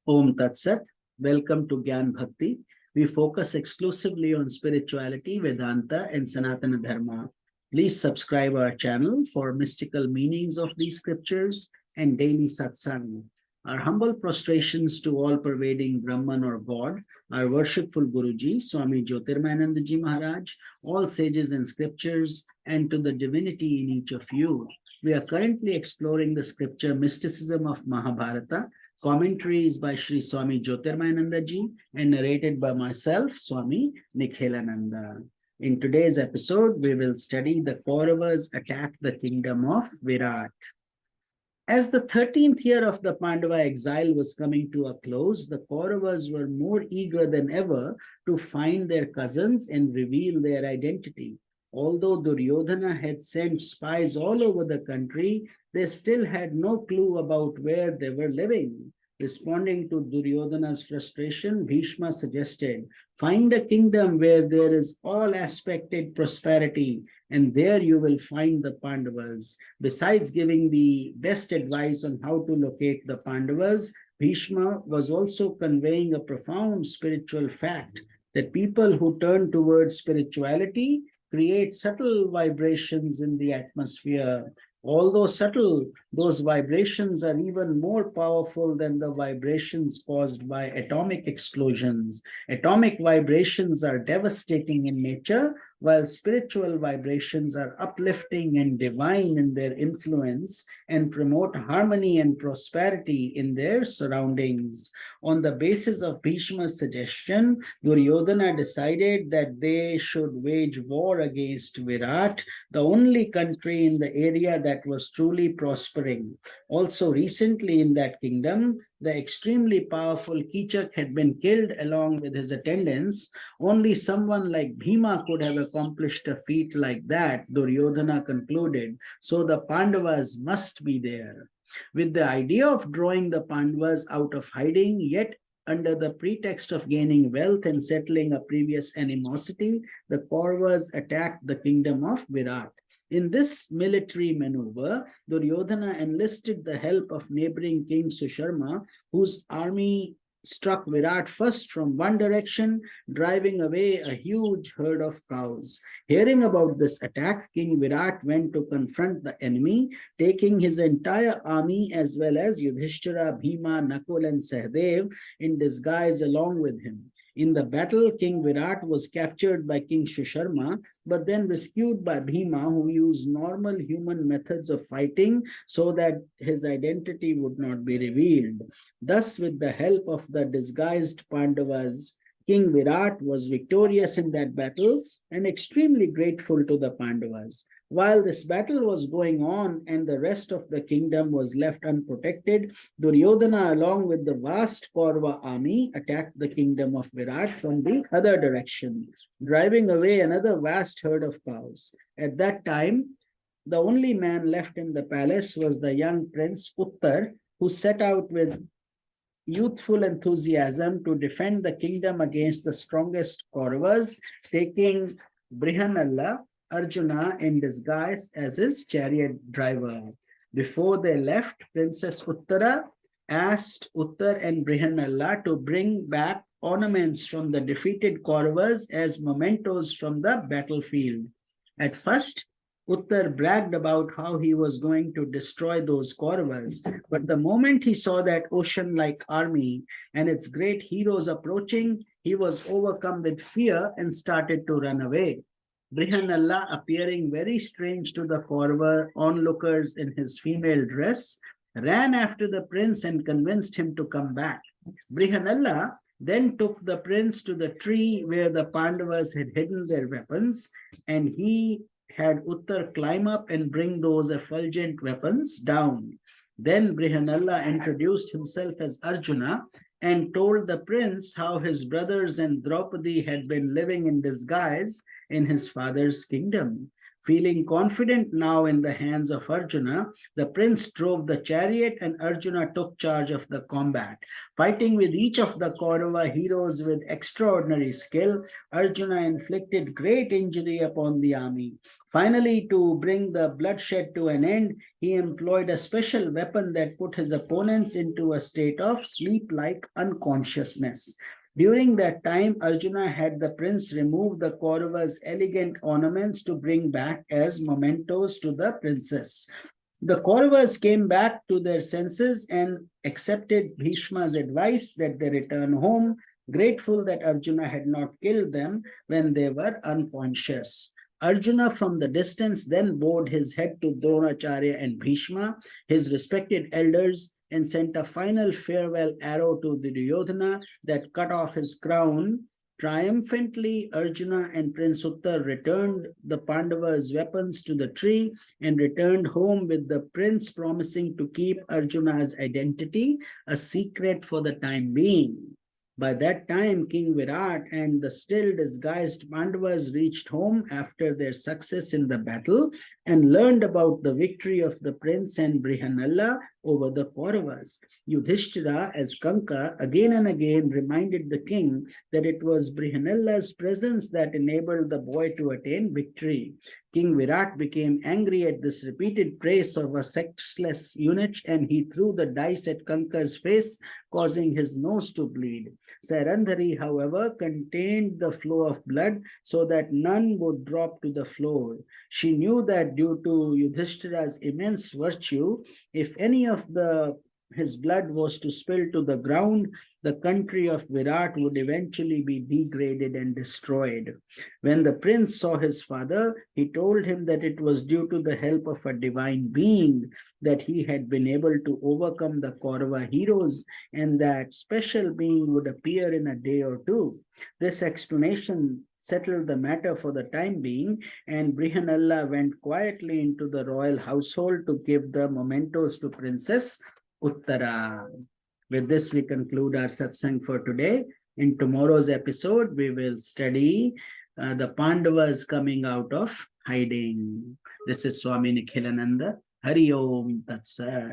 Om Tat Sat. Welcome to Gyan Bhakti. We focus exclusively on spirituality, Vedanta, and Sanatana Dharma. Please subscribe our channel for mystical meanings of these scriptures and daily satsang. Our humble prostrations to all pervading Brahman or God, our worshipful Guruji, Swami Jyotirmayananda Ji Maharaj, all sages and scriptures, and to the divinity in each of you. We are currently exploring the scripture Mysticism of Mahabharata. Commentary is by Sri Swami Jyotirmayananda Ji and narrated by myself, Swami Nikhilananda. In today's episode, we will study the Kauravas attack the kingdom of Virat. As the 13th year of the Pandava exile was coming to a close, the Kauravas were more eager than ever to find their cousins and reveal their identity. Although Duryodhana had sent spies all over the country, they still had no clue about where they were living. Responding to Duryodhana's frustration, Bhishma suggested, find a kingdom where there is all aspected prosperity, and there you will find the Pandavas. Besides giving the best advice on how to locate the Pandavas, Bhishma was also conveying a profound spiritual fact that people who turn towards spirituality create subtle vibrations in the atmosphere. Although subtle, those vibrations are even more powerful than the vibrations caused by atomic explosions. Atomic vibrations are devastating in nature, while spiritual vibrations are uplifting and divine in their influence and promote harmony and prosperity in their surroundings. On the basis of Bhishma's suggestion, Duryodhana decided that they should wage war against Virat, the only country in the area that was truly prospering. Also, recently in that kingdom, the extremely powerful Kichak had been killed along with his attendants. Only someone like Bhima could have accomplished a feat like that, Duryodhana concluded. So the Pandavas must be there. With the idea of drawing the Pandavas out of hiding, yet under the pretext of gaining wealth and settling a previous animosity, the Kauravas attacked the kingdom of Virat. In this military maneuver, Duryodhana enlisted the help of neighboring King Susharma, whose army struck Virat first from one direction, driving away a huge herd of cows. Hearing about this attack, King Virat went to confront the enemy, taking his entire army as well as Yudhishthira, Bhima, Nakul, and Sahdev in disguise along with him. In the battle, King Virat was captured by King Susharma, but then rescued by Bhima, who used normal human methods of fighting so that his identity would not be revealed. Thus, with the help of the disguised Pandavas, King Virat was victorious in that battle and extremely grateful to the Pandavas. While this battle was going on and the rest of the kingdom was left unprotected, Duryodhana, along with the vast Kaurava army, attacked the kingdom of Virat from the other direction, driving away another vast herd of cows. At that time, the only man left in the palace was the young prince Uttar, who set out with youthful enthusiasm to defend the kingdom against the strongest Kauravas, taking Brihanalla, Arjuna in disguise as his chariot driver. Before they left, Princess Uttara asked Uttar and Brihanalla to bring back ornaments from the defeated Kauravas as mementos from the battlefield. At first, Uttar bragged about how he was going to destroy those Kauravas, but the moment he saw that ocean-like army and its great heroes approaching, he was overcome with fear and started to run away. Brihanalla, appearing very strange to the Kaurava onlookers in his female dress, ran after the prince and convinced him to come back. Brihanalla then took the prince to the tree where the Pandavas had hidden their weapons, and he had Uttar climb up and bring those effulgent weapons down. Then Brihanalla introduced himself as Arjuna and told the prince how his brothers and Draupadi had been living in disguise in his father's kingdom. Feeling confident now in the hands of Arjuna, the prince drove the chariot and Arjuna took charge of the combat. Fighting with each of the Kaurava heroes with extraordinary skill, Arjuna inflicted great injury upon the army. Finally, to bring the bloodshed to an end, he employed a special weapon that put his opponents into a state of sleep-like unconsciousness. During that time, Arjuna had the prince remove the Kaurava's elegant ornaments to bring back as mementos to the princess. The Kauravas came back to their senses and accepted Bhishma's advice that they return home, grateful that Arjuna had not killed them when they were unconscious. Arjuna from the distance then bowed his head to Dronacharya and Bhishma, his respected elders, and sent a final farewell arrow to the Duryodhana that cut off his crown. Triumphantly, Arjuna and Prince Uttar returned the Pandavas' weapons to the tree and returned home with the prince promising to keep Arjuna's identity a secret for the time being. By that time, King Virat and the still disguised Pandavas reached home after their success in the battle and learned about the victory of the prince and Brihanalla over the Pauravas. Yudhishthira, as Kanka, again and again reminded the king that it was Brihanalla's presence that enabled the boy to attain victory. King Virat became angry at this repeated praise of a sexless eunuch and he threw the dice at Kanka's face, causing his nose to bleed. Sairandhari, however, contained the flow of blood so that none would drop to the floor. She knew that due to Yudhishthira's immense virtue, if any of his blood was to spill to the ground, the country of Virat would eventually be degraded and destroyed. When the prince saw his father, he told him that it was due to the help of a divine being that he had been able to overcome the Kaurava heroes, and that special being would appear in a day or two. This explanation settled the matter for the time being, and Brihanalla went quietly into the royal household to give the mementos to Princess Uttara. With this, we conclude our satsang for today. In tomorrow's episode, we will study the Pandavas coming out of hiding. This is Swami Nikhilananda. Hari Om Tat Sat.